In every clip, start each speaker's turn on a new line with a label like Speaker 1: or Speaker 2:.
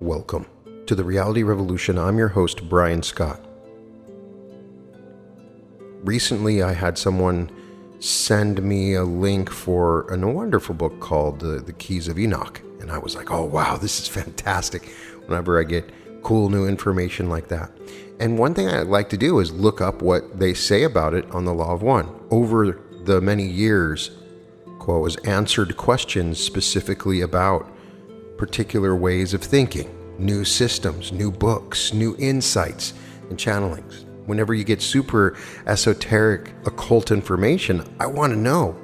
Speaker 1: Welcome to the Reality Revolution. I'm your host, Brian Scott. Recently, I had someone send me a link for a wonderful book called The Keys of Enoch. And I was like, oh, wow, this is fantastic whenever I get cool new information like that. And one thing I like to do is look up what they say about it on the Law of One. Over the many years, Quo has answered questions specifically about particular ways of thinking, new systems, new books, new insights, and channelings. Whenever you get super esoteric, occult information, I want to know.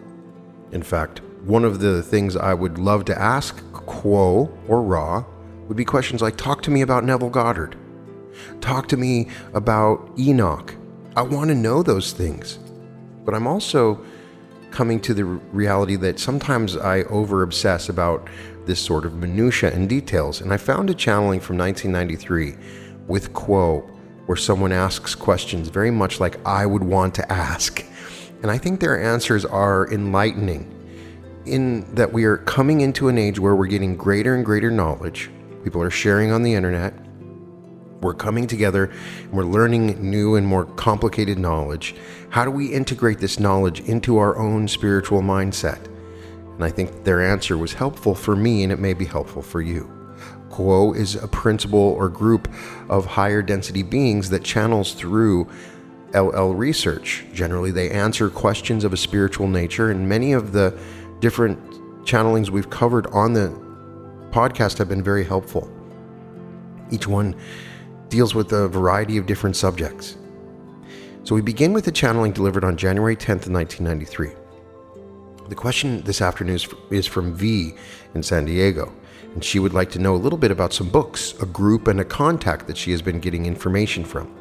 Speaker 1: In fact, one of the things I would love to ask Quo or Ra would be questions like, talk to me about Neville Goddard. Talk to me about Enoch. I want to know those things. But I'm also coming to the reality that sometimes I over-obsess about this sort of minutia and details. And I found a channeling from 1993 with Quo where someone asks questions very much like I would want to ask. And I think their answers are enlightening in that we are coming into an age where we're getting greater and greater knowledge. People are sharing on the internet. We're coming together and we're learning new and more complicated knowledge. How do we integrate this knowledge into our own spiritual mindset? And I think their answer was helpful for me, and it may be helpful for you. Quo is a principle or group of higher density beings that channels through LL research. Generally, they answer questions of a spiritual nature, and many of the different channelings we've covered on the podcast have been very helpful. Each one deals with a variety of different subjects. So we begin with the channeling delivered on January 10th, 1993. The question this afternoon is from V in San Diego, and she would like to know a little bit about some books, a group, and a contact that she has been getting information from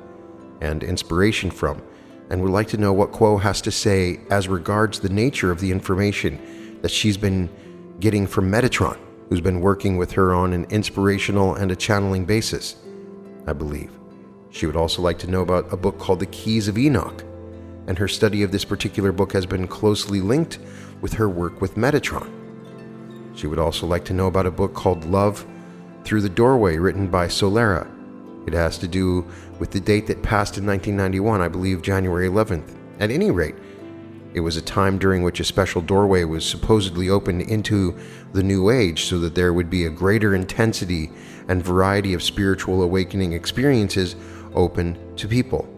Speaker 1: and inspiration from, and would like to know what Quo has to say as regards the nature of the information that she's been getting from Metatron, who's been working with her on an inspirational and a channeling basis, I believe. She would also like to know about a book called The Keys of Enoch, and her study of this particular book has been closely linked with her work with Metatron. She would also like to know about a book called Love Through the Doorway, written by Solera. It has to do with the date that passed in 1991, I believe January 11th. At any rate, it was a time during which a special doorway was supposedly opened into the New Age so that there would be a greater intensity and variety of spiritual awakening experiences open to people.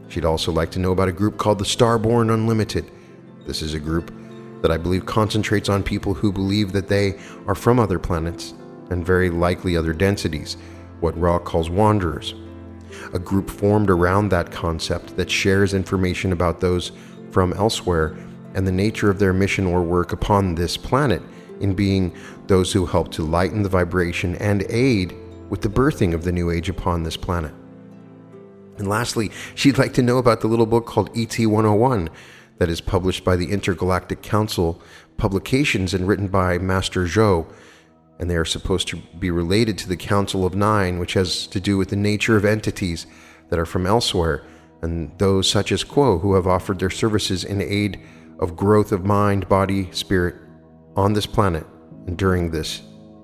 Speaker 1: She'd also like to know about a group called the Starborn Unlimited. This is a group that I believe concentrates on people who believe that they are from other planets and very likely other densities, what Ra calls wanderers. A group formed around that concept that shares information about those from elsewhere and the nature of their mission or work upon this planet in being those who help to lighten the vibration and aid with the birthing of the New Age upon this planet. And lastly, she'd like to know about the little book called ET 101 that is published by the Intergalactic Council Publications and written by Master Zhou, and they are supposed to be related to the Council of Nine, which has to do with the nature of entities that are from elsewhere, and those such as Quo who have offered their services in aid of growth of mind, body, spirit on this planet and during this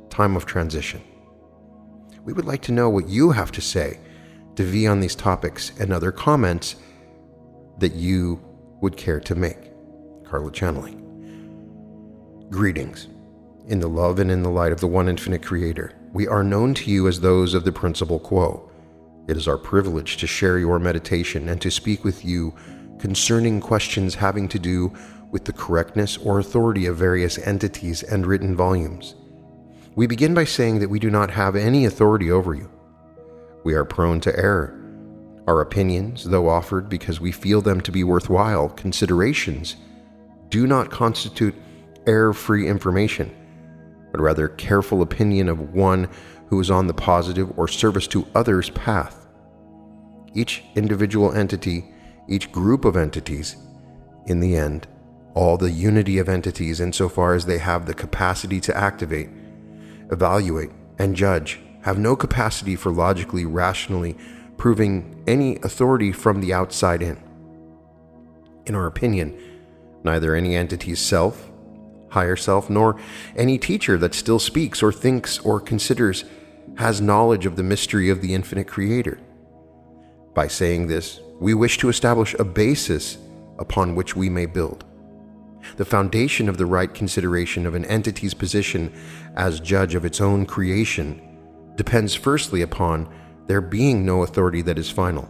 Speaker 1: time of transition. We would like to know what you have to say to V on these topics and other comments that you would care to make. Carla Channeling. Greetings. In the love and in the light of the one infinite Creator, we are known to you as those of the Principal Quo. It is our privilege to share your meditation and to speak with you concerning questions having to do with the correctness or authority of various entities and written volumes. We begin by saying that we do not have any authority over you. We are prone to error. Our opinions, though offered because we feel them to be worthwhile considerations, do not constitute error-free information, but rather careful opinion of one who is on the positive or service to others path. Each individual entity, each group of entities, in the end, all the unity of entities insofar as they have the capacity to activate, evaluate, and judge, have no capacity for logically, rationally proving any authority from the outside in. In our opinion, neither any entity's self, higher self, nor any teacher that still speaks or thinks or considers has knowledge of the mystery of the infinite Creator. By saying this, we wish to establish a basis upon which we may build. The foundation of the right consideration of an entity's position as judge of its own creation depends firstly upon there being no authority that is final.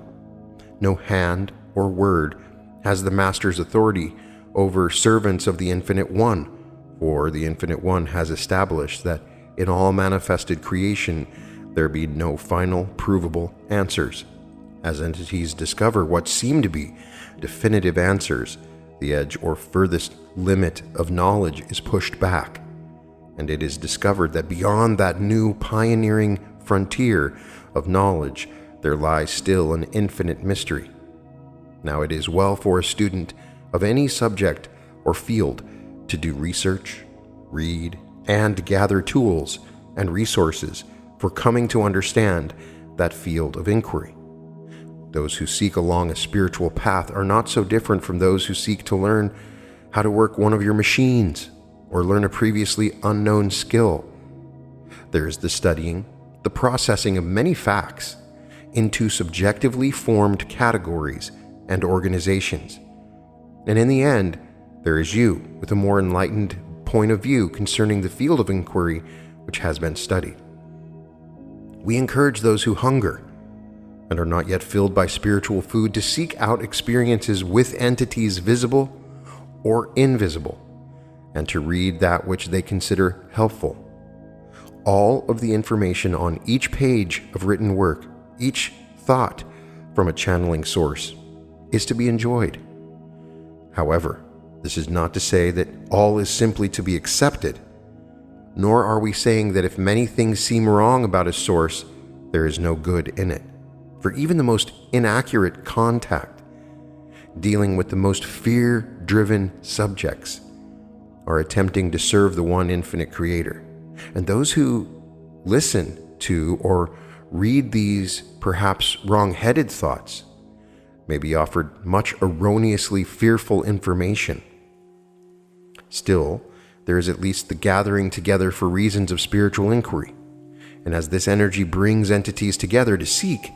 Speaker 1: No hand or word has the Master's authority over servants of the Infinite One, for the Infinite One has established that in all manifested creation there be no final, provable answers. As entities discover what seem to be definitive answers, the edge or furthest limit of knowledge is pushed back, and it is discovered that beyond that new pioneering frontier of knowledge there lies still an infinite mystery. Now it is well for a student of any subject or field to do research, read, and gather tools and resources for coming to understand that field of inquiry. Those who seek along a spiritual path are not so different from those who seek to learn how to work one of your machines or learn a previously unknown skill. There is the studying, the processing of many facts into subjectively formed categories and organizations. And in the end, there is you with a more enlightened point of view concerning the field of inquiry which has been studied. We encourage those who hunger and are not yet filled by spiritual food to seek out experiences with entities visible or invisible, and to read that which they consider helpful. All of the information on each page of written work, each thought from a channeling source, is to be enjoyed. However, this is not to say that all is simply to be accepted, nor are we saying that if many things seem wrong about a source, there is no good in it. For even the most inaccurate contact, dealing with the most fear-driven subjects, are attempting to serve the one infinite Creator. And those who listen to or read these perhaps wrong-headed thoughts may be offered much erroneously fearful information. Still, there is at least the gathering together for reasons of spiritual inquiry. And as this energy brings entities together to seek,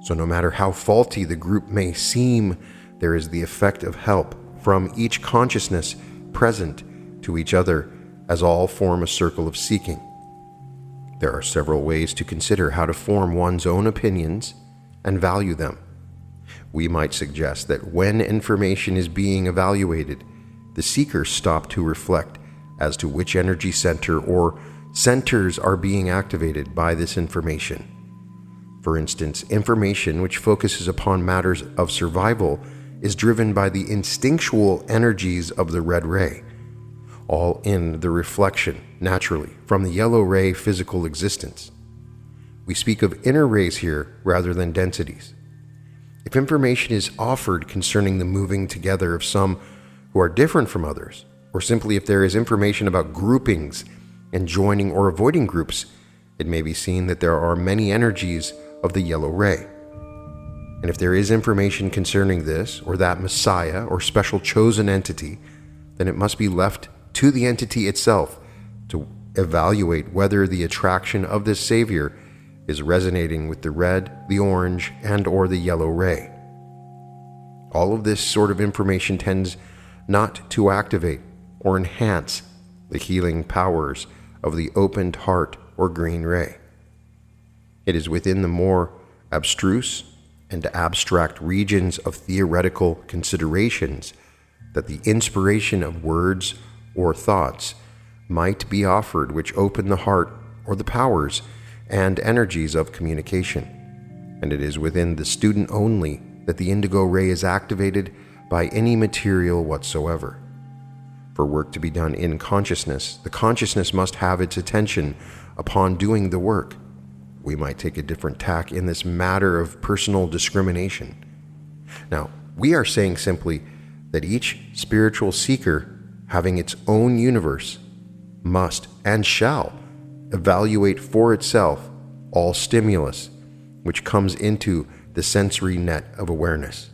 Speaker 1: so no matter how faulty the group may seem, there is the effect of help from each consciousness present to each other as all form a circle of seeking. There are several ways to consider how to form one's own opinions and value them. We might suggest that when information is being evaluated, the seeker stop to reflect as to which energy center or centers are being activated by this information. For instance, information which focuses upon matters of survival is driven by the instinctual energies of the red ray, all in the reflection, naturally, from the yellow ray physical existence. We speak of inner rays here rather than densities. If information is offered concerning the moving together of some who are different from others, or simply if there is information about groupings and joining or avoiding groups, it may be seen that there are many energies of the yellow ray. And if there is information concerning this or that Messiah or special chosen entity, then it must be left to the entity itself to evaluate whether the attraction of this Savior is resonating with the red, the orange, and or the yellow ray. All of this sort of information tends not to activate or enhance the healing powers of the opened heart or green ray. It is within the more abstruse and abstract regions of theoretical considerations that the inspiration of words or thoughts might be offered which open the heart or the powers and energies of communication. And it is within the student only that the indigo ray is activated by any material whatsoever. For work to be done in consciousness, the consciousness must have its attention upon doing the work. We might take a different tack in this matter of personal discrimination. Now, we are saying simply that each spiritual seeker, having its own universe, must and shall evaluate for itself all stimulus which comes into the sensory net of awareness.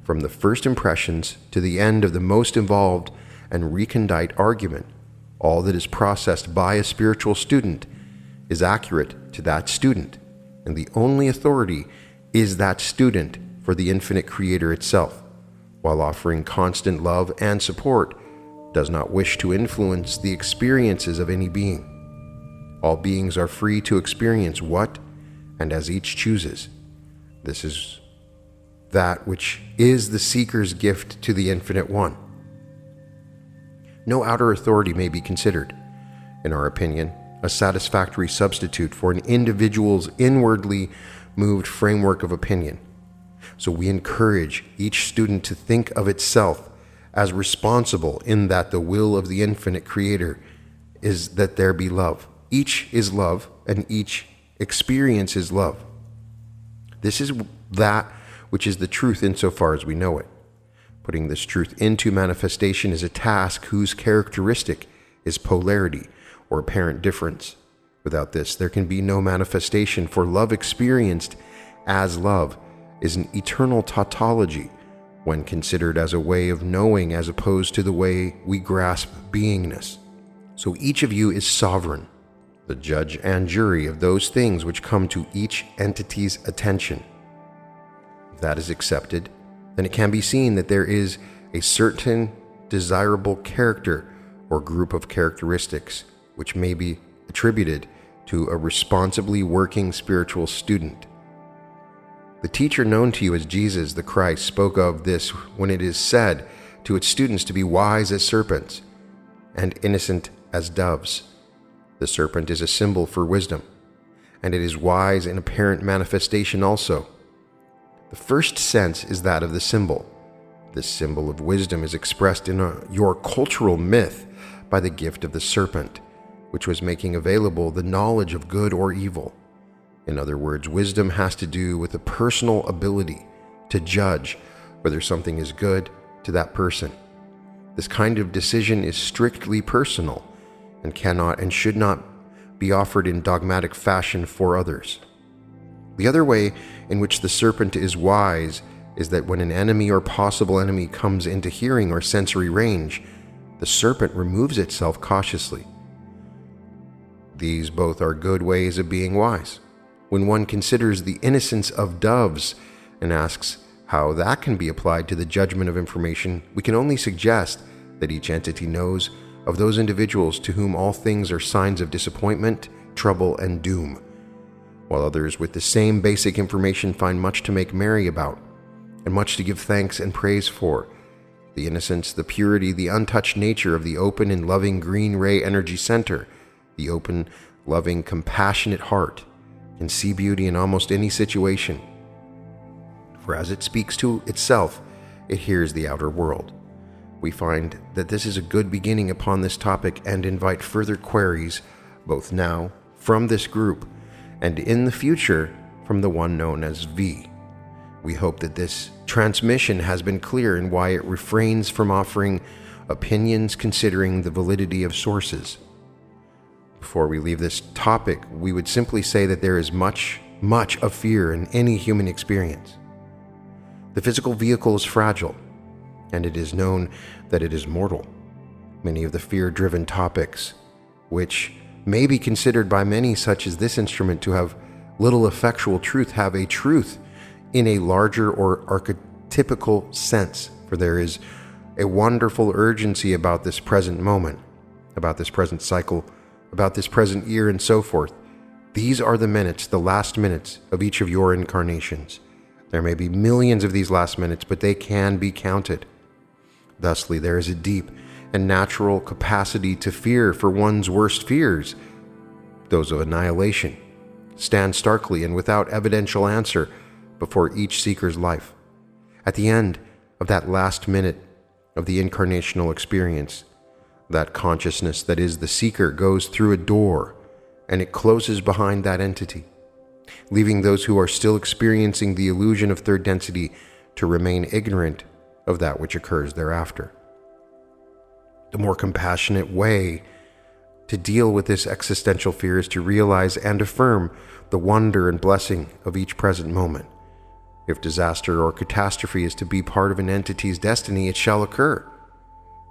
Speaker 1: From the first impressions to the end of the most involved and recondite argument, all that is processed by a spiritual student is accurate to that student, and the only authority is that student for the infinite creator itself, while offering constant love and support, does not wish to influence the experiences of any being. All beings are free to experience what and as each chooses. This is that which is the seeker's gift to the Infinite One. No outer authority may be considered, in our opinion, a satisfactory substitute for an individual's inwardly moved framework of opinion. So we encourage each student to think of itself as responsible in that the will of the infinite creator is that there be love. Each is love, and each experience is love. This is that which is the truth insofar as we know it. Putting this truth into manifestation is a task whose characteristic is polarity, or apparent difference. Without this, there can be no manifestation, for love experienced as love is an eternal tautology when considered as a way of knowing as opposed to the way we grasp beingness. So each of you is sovereign, the judge and jury of those things which come to each entity's attention. If that is accepted, then it can be seen that there is a certain desirable character or group of characteristics which may be attributed to a responsibly working spiritual student. The teacher known to you as Jesus the Christ spoke of this when it is said to its students to be wise as serpents and innocent as doves. The serpent is a symbol for wisdom, and it is wise in apparent manifestation also. The first sense is that of the symbol. This symbol of wisdom is expressed in your cultural myth by the gift of the serpent, which was making available the knowledge of good or evil. In other words, wisdom has to do with the personal ability to judge whether something is good to that person. This kind of decision is strictly personal and cannot and should not be offered in dogmatic fashion for others. The other way in which the serpent is wise is that when an enemy or possible enemy comes into hearing or sensory range, the serpent removes itself cautiously. These both are good ways of being wise. When one considers the innocence of doves and asks how that can be applied to the judgment of information, we can only suggest that each entity knows of those individuals to whom all things are signs of disappointment, trouble, and doom, while others with the same basic information find much to make merry about and much to give thanks and praise for. The innocence, the purity, the untouched nature of the open and loving green ray energy center, the open, loving, compassionate heart, can see beauty in almost any situation. For as it speaks to itself, it hears the outer world. We find that this is a good beginning upon this topic and invite further queries, both now from this group and in the future from the one known as V. We hope that this transmission has been clear in why it refrains from offering opinions considering the validity of sources. Before we leave this topic, we would simply say that there is much of fear in any human experience. The physical vehicle is fragile, and it is known that it is mortal. Many of the fear-driven topics, which may be considered by many such as this instrument to have little effectual truth, have a truth in a larger or archetypical sense, for there is a wonderful urgency about this present moment, about this present cycle, about this present year, and so forth. These are the minutes, the last minutes of each of your incarnations. There may be millions of these last minutes, but they can be counted. Thusly, there is a deep and natural capacity to fear, for one's worst fears, those of annihilation, stand starkly and without evidential answer before each seeker's life. At the end of that last minute of the incarnational experience, that consciousness that is the seeker goes through a door, and it closes behind that entity, leaving those who are still experiencing the illusion of third density to remain ignorant of that which occurs thereafter. The more compassionate way to deal with this existential fear is to realize and affirm the wonder and blessing of each present moment. If disaster or catastrophe is to be part of an entity's destiny, it shall occur,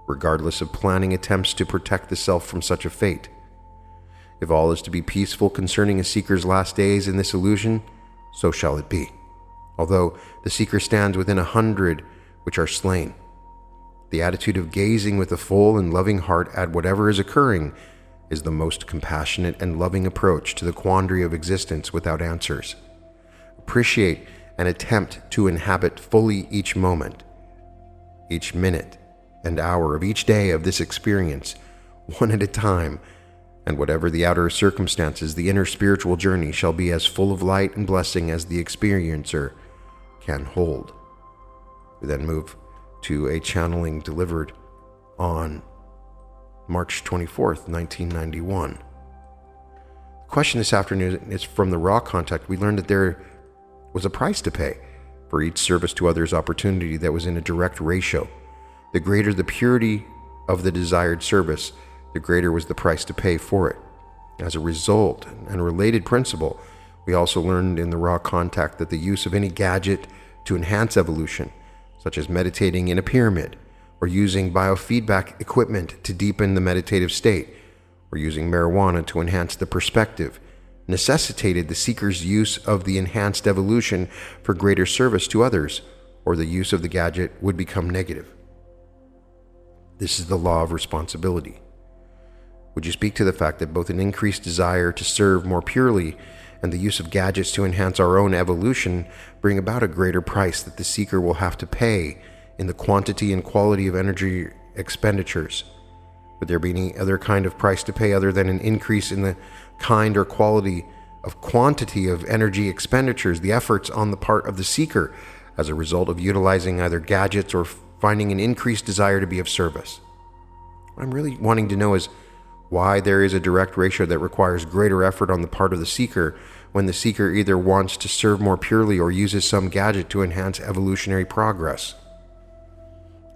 Speaker 1: regardless of planning attempts to protect the self from such a fate. If all is to be peaceful concerning a seeker's last days in this illusion, so shall it be, although the seeker stands within 100 which are slain. The attitude of gazing with a full and loving heart at whatever is occurring is the most compassionate and loving approach to the quandary of existence without answers. Appreciate and attempt to inhabit fully each moment, each minute and hour of each day of this experience, one at a time, and whatever the outer circumstances, the inner spiritual journey shall be as full of light and blessing as the experiencer can hold. We then move to a channeling delivered on March 24th, 1991. The question this afternoon is from the Raw Contact. We learned that there was a price to pay for each service to others opportunity that was in a direct ratio. The greater the purity of the desired service, the greater was the price to pay for it. As a result, and related principle, we also learned in the Raw Contact that the use of any gadget to enhance evolution, such as meditating in a pyramid, or using biofeedback equipment to deepen the meditative state, or using marijuana to enhance the perspective, necessitated the seeker's use of the enhanced evolution for greater service to others, or the use of the gadget would become negative. This is the law of responsibility. Would you speak to the fact that both an increased desire to serve more purely and the use of gadgets to enhance our own evolution bring about a greater price that the seeker will have to pay in the quantity and quality of energy expenditures? Would there be any other kind of price to pay other than an increase in the kind or quality of quantity of energy expenditures, the efforts on the part of the seeker as a result of utilizing either gadgets or finding an increased desire to be of service? What I'm really wanting to know is why there is a direct ratio that requires greater effort on the part of the seeker when the seeker either wants to serve more purely or uses some gadget to enhance evolutionary progress.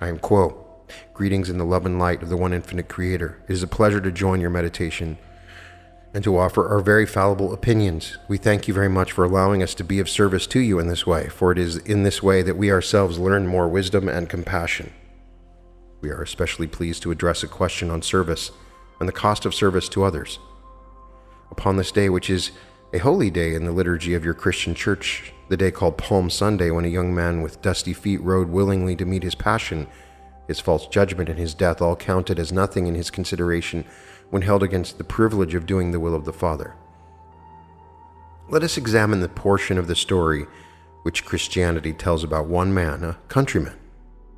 Speaker 1: I am quote, "Greetings in the love and light of the one infinite Creator. It is a pleasure to join your meditation and to offer our very fallible opinions. We thank you very much for allowing us to be of service to you in this way, for it is in this way that we ourselves learn more wisdom and compassion. We are especially pleased to address a question on service and the cost of service to others. Upon this day, which is a holy day in the liturgy of your Christian church, the day called Palm Sunday, when a young man with dusty feet rode willingly to meet his passion, his false judgment and his death all counted as nothing in his consideration when held against the privilege of doing the will of the Father. Let us examine the portion of the story which Christianity tells about one man, a countryman,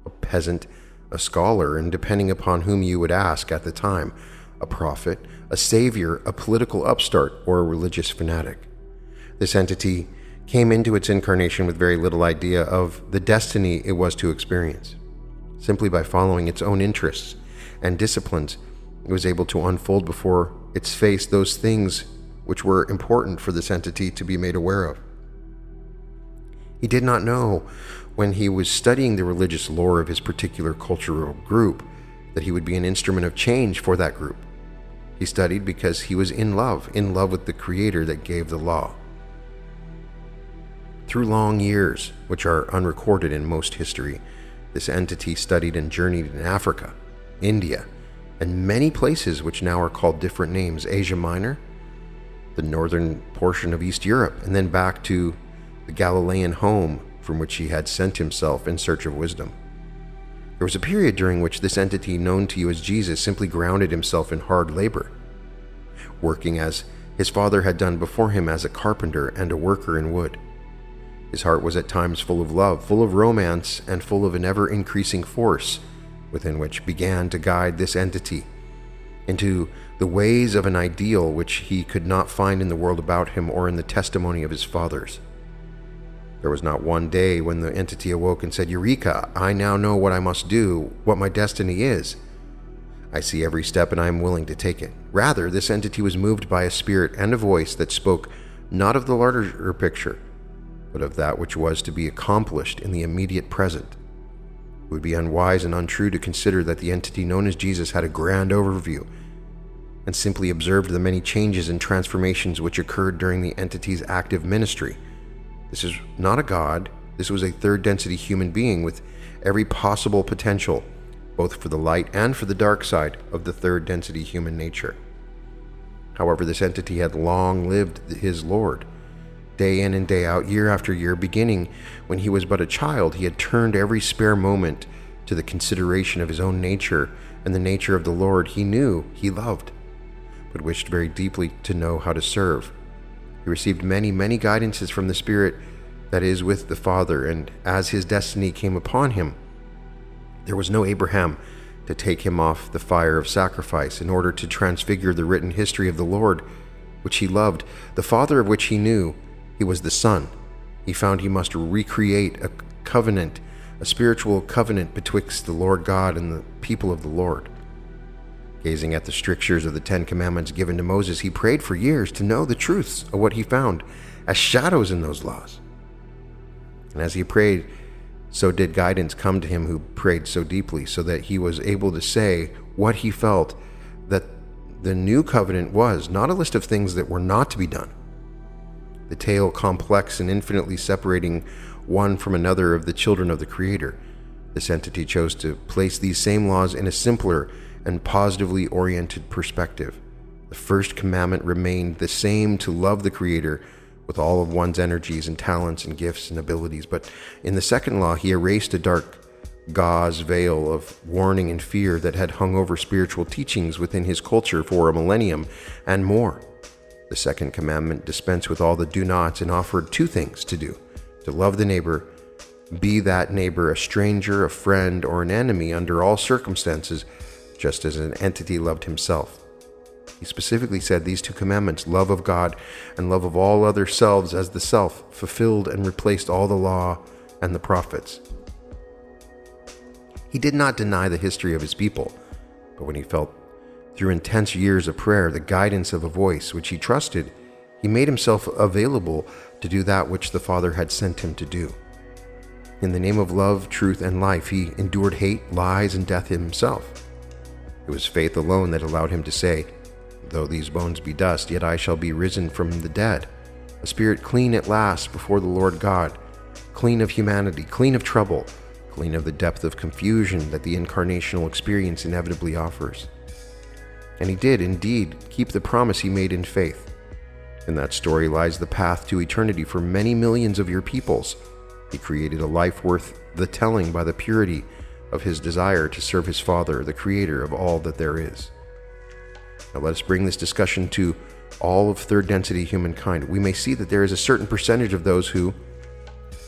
Speaker 1: a peasant, a scholar, and depending upon whom you would ask at the time, a prophet, a savior, a political upstart, or a religious fanatic. This entity came into its incarnation with very little idea of the destiny it was to experience. Simply by following its own interests and disciplines, it was able to unfold before its face those things which were important for this entity to be made aware of. He did not know, when he was studying the religious lore of his particular cultural group, that he would be an instrument of change for that group. He studied because he was in love with the Creator that gave the law. Through long years, which are unrecorded in most history, this entity studied and journeyed in Africa, India, and many places which now are called different names: Asia Minor, the northern portion of East Europe, and then back to the Galilean home from which he had sent himself in search of wisdom. There was a period during which this entity, known to you as Jesus, simply grounded himself in hard labor, working as his father had done before him as a carpenter and a worker in wood. His heart was at times full of love, full of romance, and full of an ever-increasing force within which began to guide this entity into the ways of an ideal which he could not find in the world about him or in the testimony of his fathers. There was not one day when the entity awoke and said, "Eureka, I now know what I must do, what my destiny is. I see every step and I am willing to take it." Rather, this entity was moved by a spirit and a voice that spoke not of the larger picture, but of that which was to be accomplished in the immediate present. It would be unwise and untrue to consider that the entity known as Jesus had a grand overview and simply observed the many changes and transformations which occurred during the entity's active ministry. This is not a god. This was a third-density human being with every possible potential, both for the light and for the dark side of the third-density human nature. However, this entity had long lived his Lord. Day in and day out, year after year, beginning when he was but a child, he had turned every spare moment to the consideration of his own nature and the nature of the Lord he knew he loved, but wished very deeply to know how to serve. He received many, many guidances from the Spirit that is with the Father, and as his destiny came upon him, there was no Abraham to take him off the fire of sacrifice in order to transfigure the written history of the Lord, which he loved, the Father of which he knew he was the Son. He found he must recreate a covenant, a spiritual covenant betwixt the Lord God and the people of the Lord. Gazing at the strictures of the 10 Commandments given to Moses, he prayed for years to know the truths of what he found as shadows in those laws. And as he prayed, so did guidance come to him who prayed so deeply, so that he was able to say what he felt that the new covenant was, not a list of things that were not to be done. The tale complex and infinitely separating one from another of the children of the Creator. This entity chose to place these same laws in a simpler and positively oriented perspective. The first commandment remained the same, to love the Creator with all of one's energies and talents and gifts and abilities. But in the second law, he erased a dark gauze veil of warning and fear that had hung over spiritual teachings within his culture for a millennium and more. The second commandment dispensed with all the do-nots and offered 2 things to do: to love the neighbor, be that neighbor a stranger, a friend, or an enemy under all circumstances, just as an entity loved himself. He specifically said these 2 commandments, love of God and love of all other selves as the self, fulfilled and replaced all the law and the prophets. He did not deny the history of his people, but when he felt through intense years of prayer the guidance of a voice which he trusted, he made himself available to do that which the Father had sent him to do. In the name of love, truth, and life, he endured hate, lies, and death himself. It was faith alone that allowed him to say, "Though these bones be dust, yet I shall be risen from the dead, a spirit clean at last before the Lord God, clean of humanity, clean of trouble, clean of the depth of confusion that the incarnational experience inevitably offers." And he did indeed keep the promise he made in faith. In that story lies the path to eternity for many millions of your peoples. He created a life worth the telling by the purity of his desire to serve his Father, the Creator of all that there is. Now let us bring this discussion to all of third density humankind. We may see that there is a certain percentage of those who,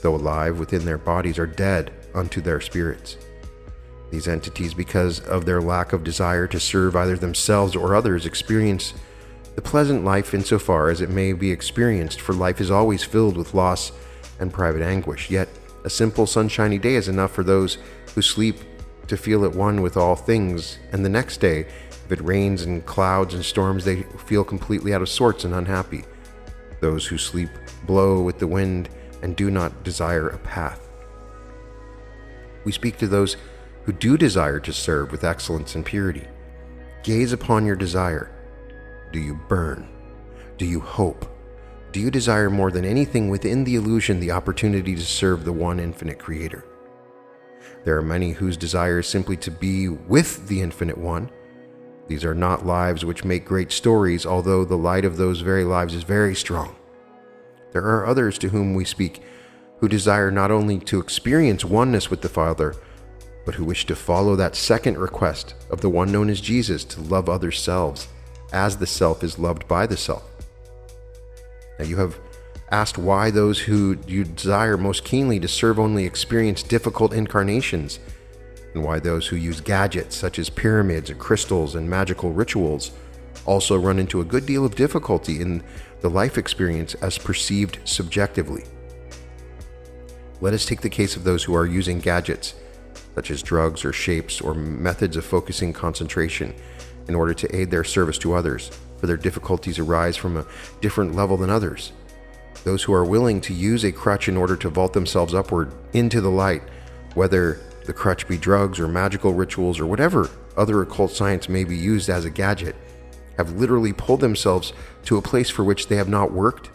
Speaker 1: though alive within their bodies, are dead unto their spirits. These entities, because of their lack of desire to serve either themselves or others, experience the pleasant life insofar as it may be experienced, for life is always filled with loss and private anguish. Yet a simple sunshiny day is enough for those who sleep to feel at one with all things, and the next day, if it rains and clouds and storms, they feel completely out of sorts and unhappy. Those who sleep blow with the wind and do not desire a path. We speak to those who do desire to serve with excellence and purity. Gaze upon your desire. Do you burn? Do you hope? Do you desire more than anything within the illusion the opportunity to serve the one infinite Creator? There are many whose desire is simply to be with the Infinite One. These are not lives which make great stories, although the light of those very lives is very strong. There are others to whom we speak who desire not only to experience oneness with the Father, but who wish to follow that second request of the one known as Jesus, to love other selves as the self is loved by the self. Now you have asked why those who you desire most keenly to serve only experience difficult incarnations, and why those who use gadgets such as pyramids and crystals and magical rituals also run into a good deal of difficulty in the life experience as perceived subjectively. Let us take the case of those who are using gadgets, such as drugs or shapes or methods of focusing concentration, in order to aid their service to others, for their difficulties arise from a different level than others. Those who are willing to use a crutch in order to vault themselves upward into the light, whether the crutch be drugs or magical rituals or whatever other occult science may be used as a gadget, have literally pulled themselves to a place for which they have not worked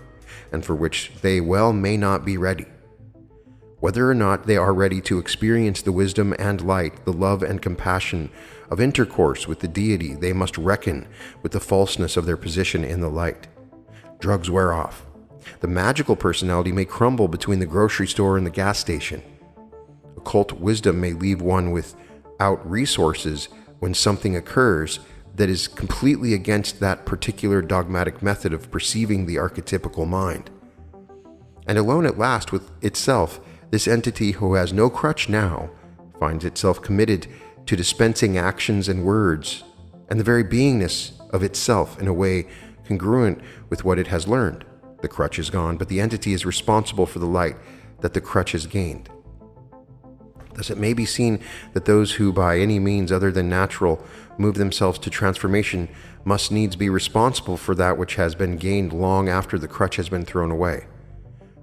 Speaker 1: and for which they well may not be ready. Whether or not they are ready to experience the wisdom and light, the love and compassion of intercourse with the deity, they must reckon with the falseness of their position in the light. Drugs wear off. The magical personality may crumble between the grocery store and the gas station. Occult wisdom may leave one without resources when something occurs that is completely against that particular dogmatic method of perceiving the archetypical mind. And alone at last with itself, this entity who has no crutch now finds itself committed to dispensing actions and words and the very beingness of itself in a way congruent with what it has learned. The crutch is gone, but the entity is responsible for the light that the crutch has gained. Thus it may be seen that those who by any means other than natural move themselves to transformation must needs be responsible for that which has been gained long after the crutch has been thrown away.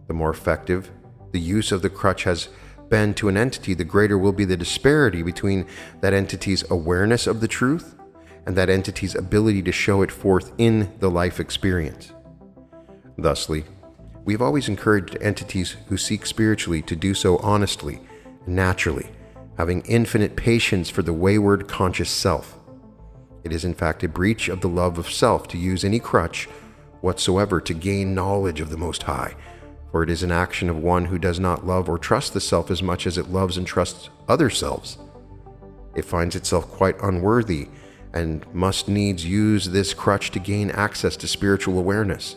Speaker 1: The more effective the use of the crutch has been to an entity, the greater will be the disparity between that entity's awareness of the truth and that entity's ability to show it forth in the life experience. Thusly, we've always encouraged entities who seek spiritually to do so honestly and naturally, having infinite patience for the wayward conscious self. It is in fact a breach of the love of self to use any crutch whatsoever to gain knowledge of the Most High, for it is an action of one who does not love or trust the self as much as it loves and trusts other selves. It finds itself quite unworthy and must needs use this crutch to gain access to spiritual awareness.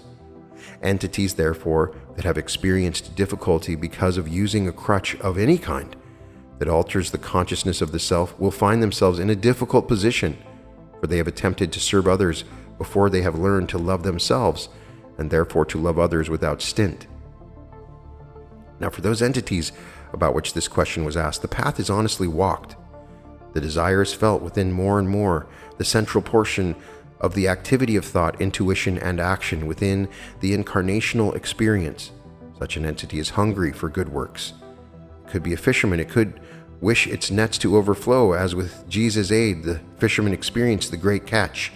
Speaker 1: Entities, therefore, that have experienced difficulty because of using a crutch of any kind that alters the consciousness of the self will find themselves in a difficult position, for they have attempted to serve others before they have learned to love themselves and therefore to love others without stint. Now, for those entities about which this question was asked, the path is honestly walked. The desire is felt within more and more the central portion of the activity of thought, intuition, and action within the incarnational experience. Such an entity is hungry for good works. It could be a fisherman. It could wish its nets to overflow, as with Jesus' aid, the fisherman experienced the great catch.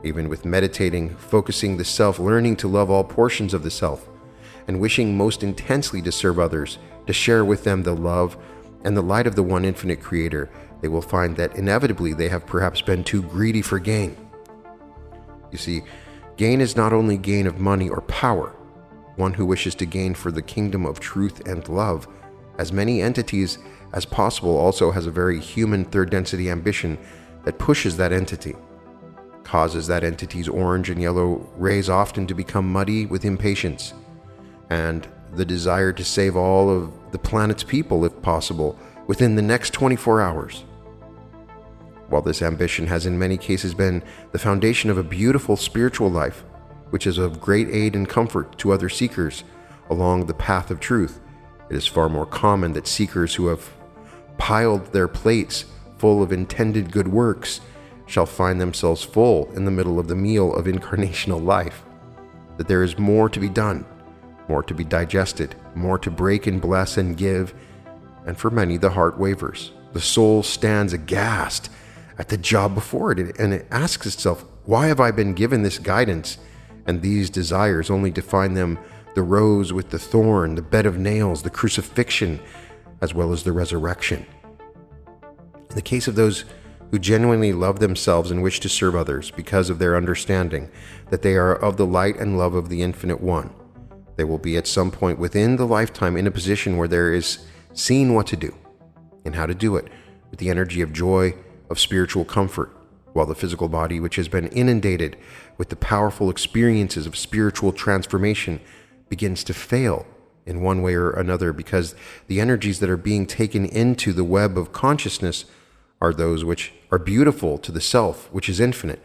Speaker 1: Even with meditating, focusing the self, learning to love all portions of the self, and wishing most intensely to serve others, to share with them the love and the light of the one infinite Creator, they will find that inevitably they have perhaps been too greedy for gain. You see, gain is not only gain of money or power. One who wishes to gain for the kingdom of truth and love, as many entities as possible, also has a very human third density ambition that pushes that entity, causes that entity's orange and yellow rays often to become muddy with impatience, and the desire to save all of the planet's people, if possible, within the next 24 hours. While this ambition has in many cases been the foundation of a beautiful spiritual life, which is of great aid and comfort to other seekers along the path of truth, it is far more common that seekers who have piled their plates full of intended good works shall find themselves full in the middle of the meal of incarnational life, that there is more to be done, more to be digested, more to break and bless and give, and for many the heart wavers. The soul stands aghast at the job before it, and it asks itself, why have I been given this guidance and these desires only to find them the rose with the thorn, the bed of nails, the crucifixion, as well as the resurrection? In the case of those who genuinely love themselves and wish to serve others because of their understanding that they are of the light and love of the Infinite One, they will be at some point within the lifetime in a position where there is seen what to do and how to do it with the energy of joy, of spiritual comfort, while the physical body, which has been inundated with the powerful experiences of spiritual transformation, begins to fail in one way or another, because the energies that are being taken into the web of consciousness are those which are beautiful to the self, which is infinite,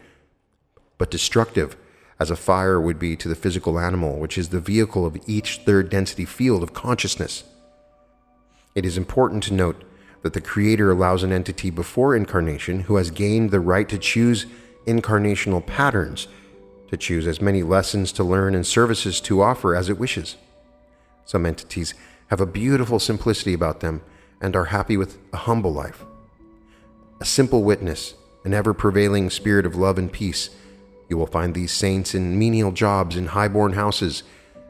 Speaker 1: but destructive as a fire would be to the physical animal, which is the vehicle of each third density field of consciousness. It is important to note that the Creator allows an entity before incarnation who has gained the right to choose incarnational patterns, to choose as many lessons to learn and services to offer as it wishes. Some entities have a beautiful simplicity about them and are happy with a humble life. A simple witness, an ever-prevailing spirit of love and peace. You will find these saints in menial jobs, in high-born houses,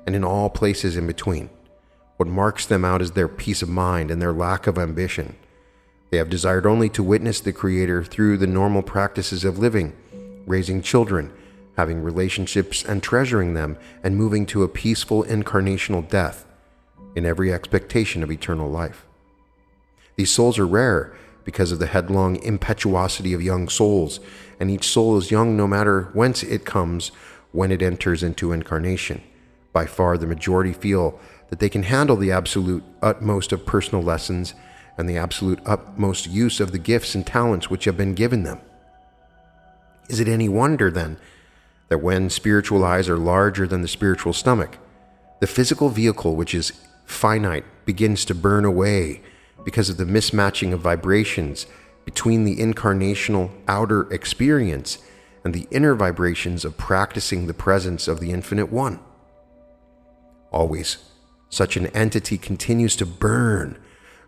Speaker 1: and in all places in between. What marks them out is their peace of mind and their lack of ambition. They have desired only to witness the Creator through the normal practices of living, raising children, having relationships and treasuring them, and moving to a peaceful incarnational death in every expectation of eternal life. These souls are rare because of the headlong impetuosity of young souls, and each soul is young no matter whence it comes when it enters into incarnation. By far the majority feel that they can handle the absolute utmost of personal lessons and the absolute utmost use of the gifts and talents which have been given them. Is it any wonder, then, that when spiritual eyes are larger than the spiritual stomach, the physical vehicle, which is finite, begins to burn away because of the mismatching of vibrations between the incarnational outer experience and the inner vibrations of practicing the presence of the Infinite One? Always, such an entity continues to burn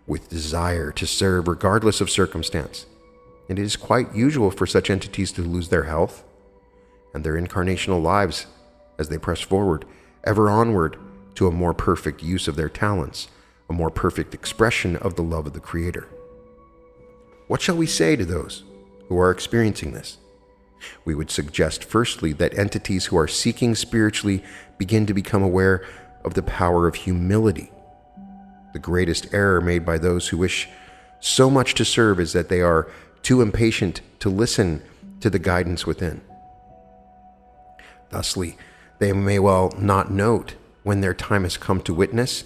Speaker 1: with desire to serve regardless of circumstance. It is quite usual for such entities to lose their health and their incarnational lives as they press forward, ever onward to a more perfect use of their talents, a more perfect expression of the love of the Creator. What shall we say to those who are experiencing this? We would suggest firstly that entities who are seeking spiritually begin to become aware of the power of humility. The greatest error made by those who wish so much to serve is that they are too impatient to listen to the guidance within. Thusly, they may well not note when their time has come to witness,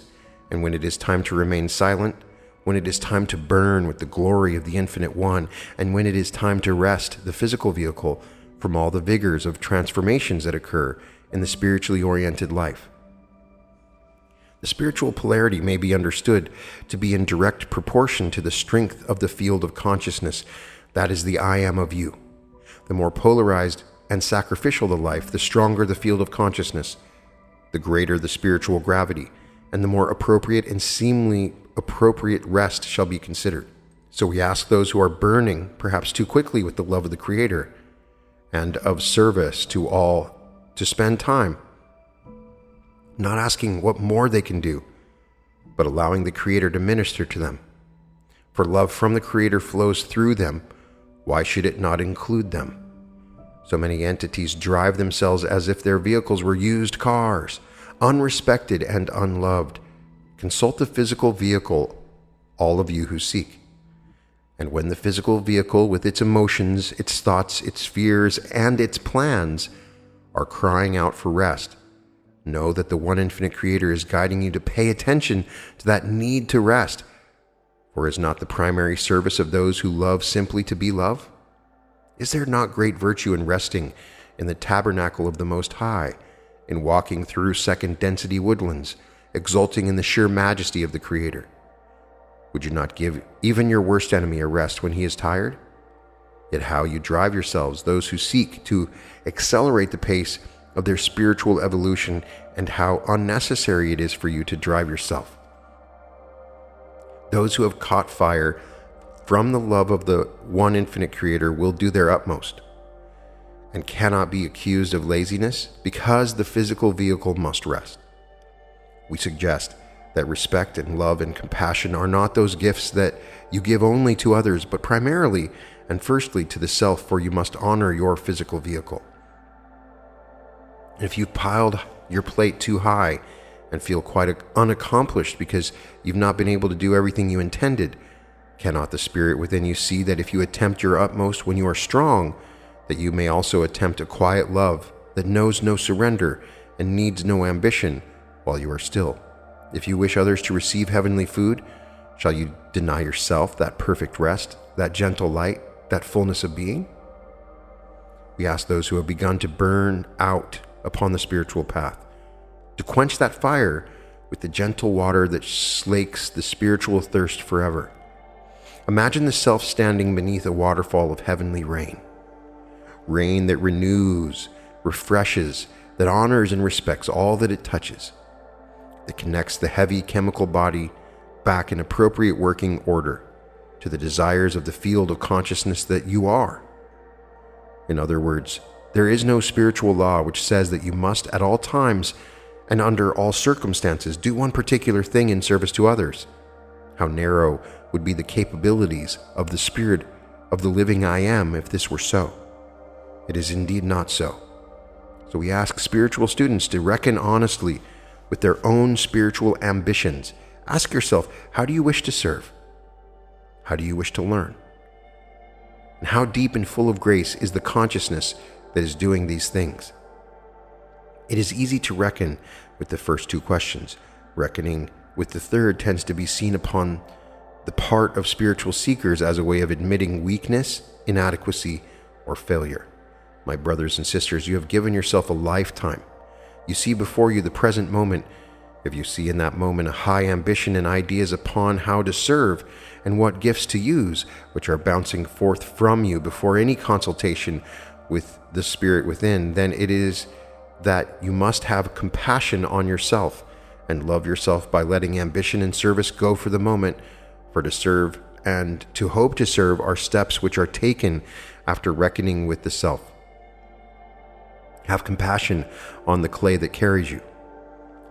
Speaker 1: and when it is time to remain silent, when it is time to burn with the glory of the Infinite One, and when it is time to rest the physical vehicle from all the vigors of transformations that occur in the spiritually oriented life. The spiritual polarity may be understood to be in direct proportion to the strength of the field of consciousness, that is the I am of you. The more polarized and sacrificial the life, the stronger the field of consciousness, the greater the spiritual gravity, and the more appropriate and seemingly appropriate rest shall be considered. So we ask those who are burning, perhaps too quickly, with the love of the Creator and of service to all, to spend time, not asking what more they can do, but allowing the Creator to minister to them. For love from the Creator flows through them. Why should it not include them? So many entities drive themselves as if their vehicles were used cars, unrespected and unloved. Consult the physical vehicle, all of you who seek. And when the physical vehicle, with its emotions, its thoughts, its fears, and its plans, are crying out for rest, know that the one infinite Creator is guiding you to pay attention to that need to rest. For is not the primary service of those who love simply to be love? Is there not great virtue in resting in the tabernacle of the Most High, in walking through second-density woodlands, exulting in the sheer majesty of the Creator? Would you not give even your worst enemy a rest when he is tired? Yet how you drive yourselves, those who seek to accelerate the pace of their spiritual evolution, and how unnecessary it is for you to drive yourself. Those who have caught fire from the love of the one infinite Creator will do their utmost, and cannot be accused of laziness because the physical vehicle must rest. We suggest that respect and love and compassion are not those gifts that you give only to others, but primarily and firstly to the self, for you must honor your physical vehicle. If you've piled your plate too high and feel quite unaccomplished because you've not been able to do everything you intended, cannot the spirit within you see that if you attempt your utmost when you are strong, that you may also attempt a quiet love that knows no surrender and needs no ambition while you are still? If you wish others to receive heavenly food, shall you deny yourself that perfect rest, that gentle light, that fullness of being? We ask those who have begun to burn out upon the spiritual path to quench that fire with the gentle water that slakes the spiritual thirst forever. Imagine the self standing beneath a waterfall of heavenly rain. Rain that renews, refreshes, that honors and respects all that it touches, that connects the heavy chemical body back in appropriate working order to the desires of the field of consciousness that you are. In other words, there is no spiritual law which says that you must at all times and under all circumstances do one particular thing in service to others. How narrow would be the capabilities of the Spirit of the living I Am if this were so. It is indeed not so. So we ask spiritual students to reckon honestly with their own spiritual ambitions. Ask yourself, how do you wish to serve? How do you wish to learn? And how deep and full of grace is the consciousness that is doing these things? It is easy to reckon with the first two questions. Reckoning with the third tends to be seen upon the part of spiritual seekers as a way of admitting weakness, inadequacy, or failure. My brothers and sisters, you have given yourself a lifetime. You see before you the present moment. If you see in that moment a high ambition and ideas upon how to serve and what gifts to use, which are bouncing forth from you before any consultation with the Spirit within, then it is that you must have compassion on yourself and love yourself by letting ambition and service go for the moment. For to serve and to hope to serve are steps which are taken after reckoning with the self. Have compassion on the clay that carries you.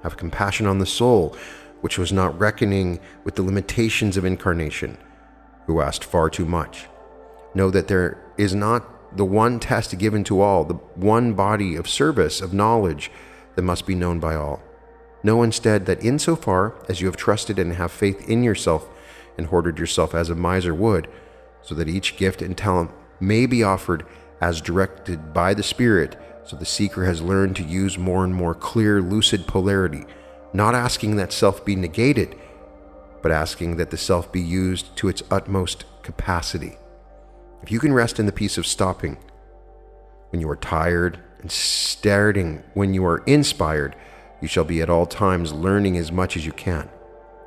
Speaker 1: Have compassion on the soul, which was not reckoning with the limitations of incarnation, who asked far too much. Know that there is not the one test given to all, the one body of service, of knowledge that must be known by all. Know instead that insofar as you have trusted and have faith in yourself and hoarded yourself as a miser would, so that each gift and talent may be offered as directed by the Spirit, so the seeker has learned to use more and more clear, lucid polarity, not asking that self be negated, but asking that the self be used to its utmost capacity. If you can rest in the peace of stopping when you are tired and starting when you are inspired, you shall be at all times learning as much as you can,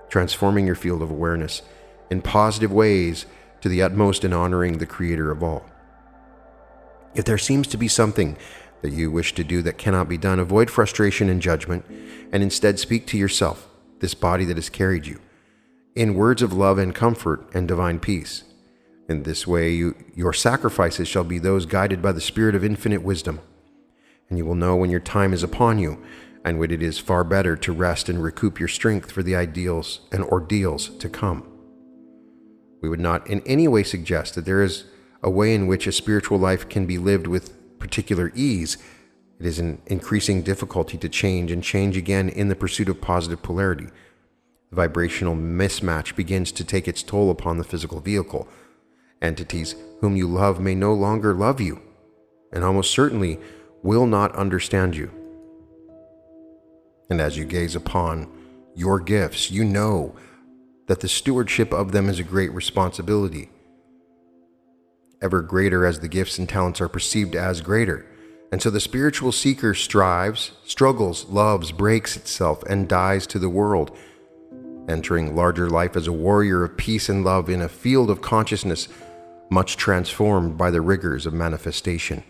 Speaker 1: transforming your field of awareness in positive ways to the utmost and honoring the Creator of all. If there seems to be something that you wish to do that cannot be done, avoid frustration and judgment, and instead speak to yourself, this body that has carried you, in words of love and comfort and divine peace. In this way, your sacrifices shall be those guided by the Spirit of infinite wisdom, and you will know when your time is upon you, and when it is far better to rest and recoup your strength for the ideals and ordeals to come. We would not in any way suggest that there is a way in which a spiritual life can be lived with particular ease. It is an increasing difficulty to change and change again in the pursuit of positive polarity. The vibrational mismatch begins to take its toll upon the physical vehicle. Entities whom you love may no longer love you, and almost certainly will not understand you. And as you gaze upon your gifts, you know that the stewardship of them is a great responsibility, ever greater as the gifts and talents are perceived as greater. And so the spiritual seeker strives, struggles, loves, breaks itself, and dies to the world, entering larger life as a warrior of peace and love in a field of consciousness much transformed by the rigors of manifestation.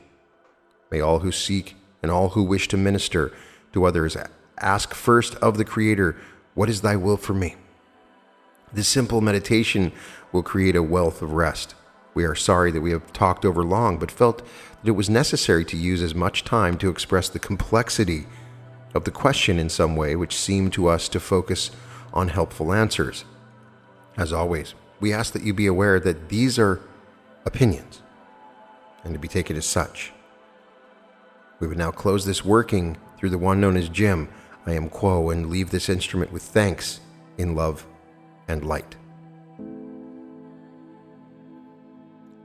Speaker 1: May all who seek and all who wish to minister to others ask first of the Creator, "What is thy will for me?" This simple meditation will create a wealth of rest. We are sorry that we have talked over long, but felt that it was necessary to use as much time to express the complexity of the question in some way which seemed to us to focus on helpful answers. As always, we ask that you be aware that these are opinions and to be taken as such. We would now close this working through the one known as Jim, I Am Quo, and leave this instrument with thanks in love and light.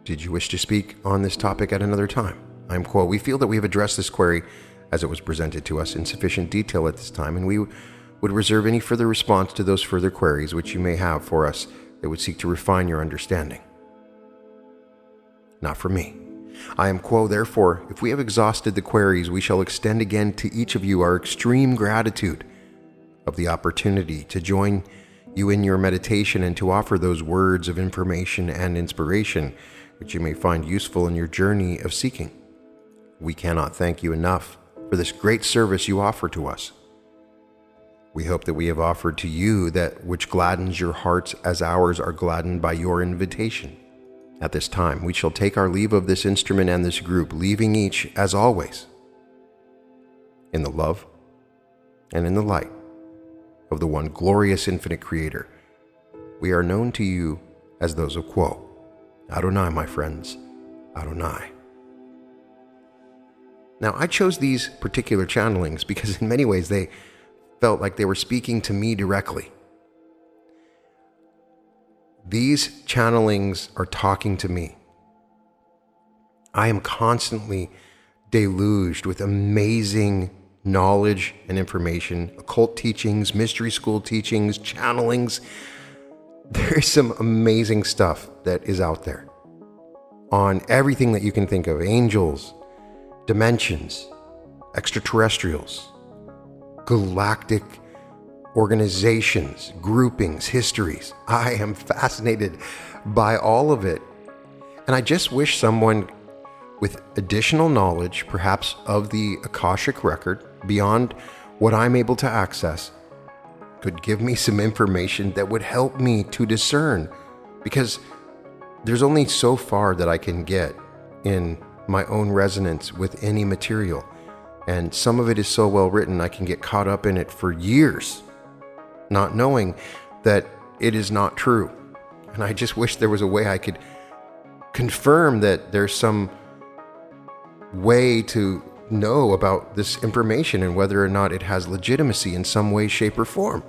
Speaker 1: Did you wish to speak on this topic at another time? I'm Quo. We feel that we have addressed this query as it was presented to us in sufficient detail at this time, and we would reserve any further response to those further queries which you may have for us that would seek to refine your understanding. Not for me. I am Quo. Therefore, if we have exhausted the queries, we shall extend again to each of you our extreme gratitude of the opportunity to join you in your meditation and to offer those words of information and inspiration which you may find useful in your journey of seeking. We cannot thank you enough for this great service you offer to us. We hope that we have offered to you that which gladdens your hearts as ours are gladdened by your invitation. At this time, we shall take our leave of this instrument and this group, leaving each, as always, in the love and in the light of the one glorious infinite creator, we are known to you as those of Quo. Adonai, my friends, Adonai. Now, I chose these particular channelings because in many ways they felt like they were speaking to me directly. These channelings are talking to me. I am constantly deluged with amazing knowledge and information, occult teachings, mystery school teachings, channelings. There's some amazing stuff that is out there on everything that you can think of: angels, dimensions, extraterrestrials, galactic organizations, groupings, histories. I am fascinated by all of it. And I just wish someone with additional knowledge, perhaps of the Akashic record, beyond what I'm able to access, could give me some information that would help me to discern, because there's only so far that I can get in my own resonance with any material. And some of it is so well written, I can get caught up in it for years, not knowing that it is not true. And I just wish there was a way I could confirm that there's some way to know about this information and whether or not it has legitimacy in some way, shape, or form.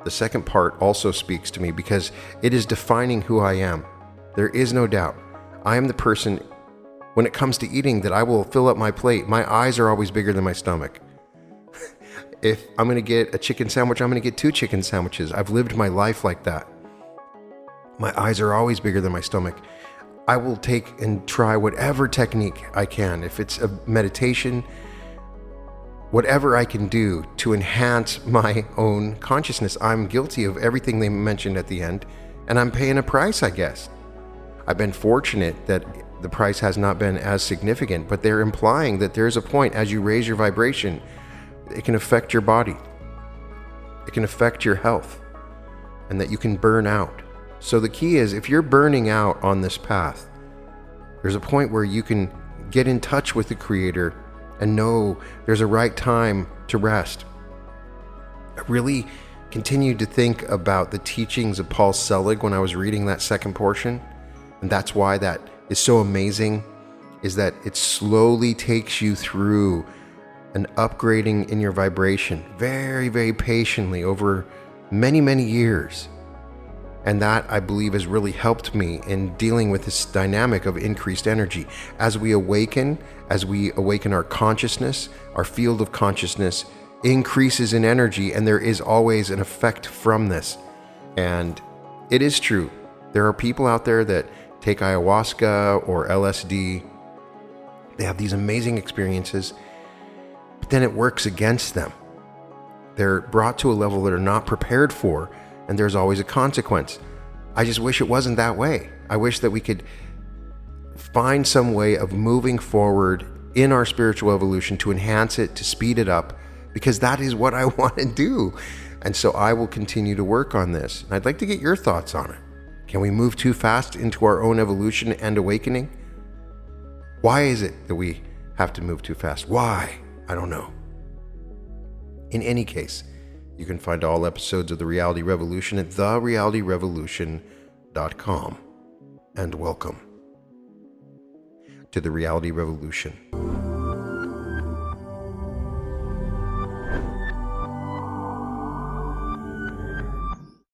Speaker 1: The second part also speaks to me because it is defining who I am. There is no doubt. I am the person, when it comes to eating, that I will fill up my plate. My eyes are always bigger than my stomach. If I'm going to get a chicken sandwich, I'm going to get 2 chicken sandwiches. I've lived my life like that. My eyes are always bigger than my stomach. I will take and try whatever technique I can. If it's a meditation, whatever I can do to enhance my own consciousness. I'm guilty of everything they mentioned at the end, and I'm paying a price, I guess. I've been fortunate that the price has not been as significant, but they're implying that there's a point as you raise your vibration, it can affect your body. It can affect your health, and that you can burn out. So the key is, if you're burning out on this path, there's a point where you can get in touch with the Creator and know there's a right time to rest. I really continued to think about the teachings of Paul Selig when I was reading that second portion. And that's why that is so amazing, is that it slowly takes you through an upgrading in your vibration very, very patiently over many, many years. And that, I believe, has really helped me in dealing with this dynamic of increased energy. As we awaken our consciousness, our field of consciousness increases in energy, and there is always an effect from this. And it is true. There are people out there that take ayahuasca or LSD. They have these amazing experiences, but then it works against them. They're brought to a level that are not prepared for, and there's always a consequence. I just wish it wasn't that way. I wish that we could find some way of moving forward in our spiritual evolution to enhance it, to speed it up, because that is what I want to do. And so I will continue to work on this. I'd like to get your thoughts on it. Can we move too fast into our own evolution and awakening? Why is it that we have to move too fast? Why? I don't know. In any case, you can find all episodes of The Reality Revolution at therealityrevolution.com. And welcome to The Reality Revolution.